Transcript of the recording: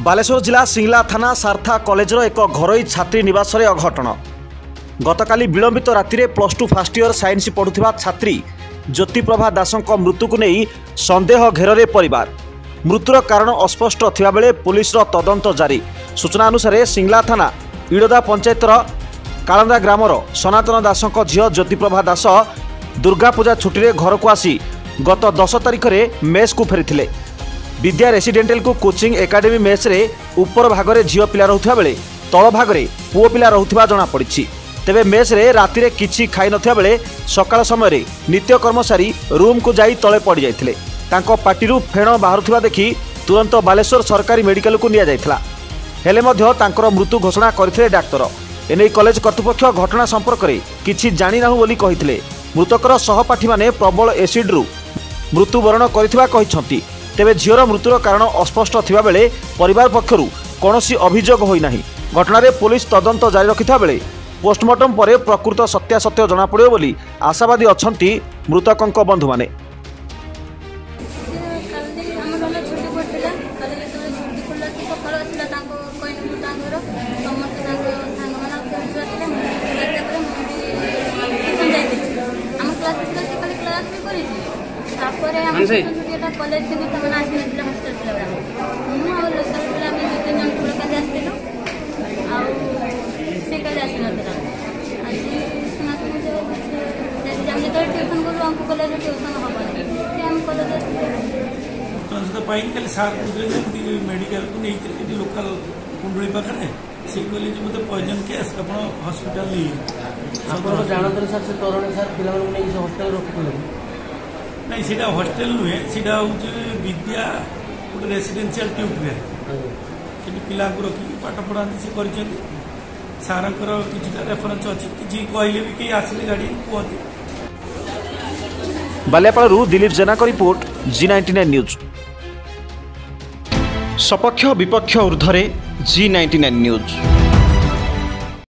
बालेश्वर जिला सिंगला थाना सारथा कॉलेजर एक घरोई छात्री निवास अघटन। गतकाली विलंबित राति +2 फास्ट इयर साइंस पढ़ुवा छात्री ज्योतिप्रभा दासों मृत्यु को नहीं संदेह घेर परिवार। मृत्युर कारण अस्पष्ट थिबा बेले पुलिस तदंत जारी। सूचना अनुसार सिंगला थाना इड़दा पंचायतर कालंदा ग्रामर सनातन दासों झील ज्योतिप्रभा दास दुर्गा पूजा छुट्टी घर को आसी गत 10 तारिख में मेस को फेरी। विद्या रेसिडेंटल को कोचिंग एकाडेमी मेस रे ऊपर भागरे झील पिला रहुथिबा बेले तल भागरे पुओ पिला रहुथिबा जणा पड़िछि। तेबे मेस रे राति रे किछि खाई नथिबा बेले सकाळ समय रे नित्यकर्म सारी रूम को जाई तळे पड़ी जाइथिले। तांको पाटिरु फेण बाहरुथिबा देखि तुरंत बालेश्वर सरकारी मेडिकल को निया जाइथिला। हेले मध्य तांकर मृत्यु घोषणा करथिले डाक्टर। एने कॉलेज कर्तृपक्ष घटना संपर्क में किछि जानि नाहु बोली कहिथिले। मृतकर सहपाठी माने प्रबल एसिड रु मृत्युवरण करथिबा कहिसंती। तेबे झीर मृत्युर कारण अस्पष्ट थिबा बेले परिवार पक्षरु कोनोसी अभियोग होई नाही। घटनारे पुलिस तदंत जारी रखिथा बेले पोस्टमार्टम परे प्रकृत सत्यासत्य जणा पड़ियो बोली आशावादी अछंती मृतकंक बंधु माने। कॉलेज के तमना आसी नथिला हॉस्टल पिला मु और लोकल पिला में 2-3 जन पुरा काज आस्तिलो आ से काज आसी नथिला आज सुना तो जब हम तो ट्यूशन करू हमको कॉलेज ट्यूशन हबनी से हम कॉलेज तो पाइन के साथ गुजरे मेडिकल को नहीं थी लोकल कुंडली पाखरे से कहले जे मते पॉइजन केस अपन हॉस्पिटल ली आपण जानतर सर से तोरण सर पिला मन नहीं हॉस्पिटल रखिले नहीं सीधा हॉस्टेल नुहे सीधा हूँ विद्या गोटे रेसिडेंशियल ट्यूबवे से पिला रखिक पाठ पढ़ाती से कर सार कि रेफरेन्स अच्छी किसी कहले भी कहीं आसिले गाड़ी कहते। बालियापाड़ू दिलीप जेना को रिपोर्ट G99 न्यूज। सपक्ष विपक्ष ऊर्ध्वे G99 न्यूज।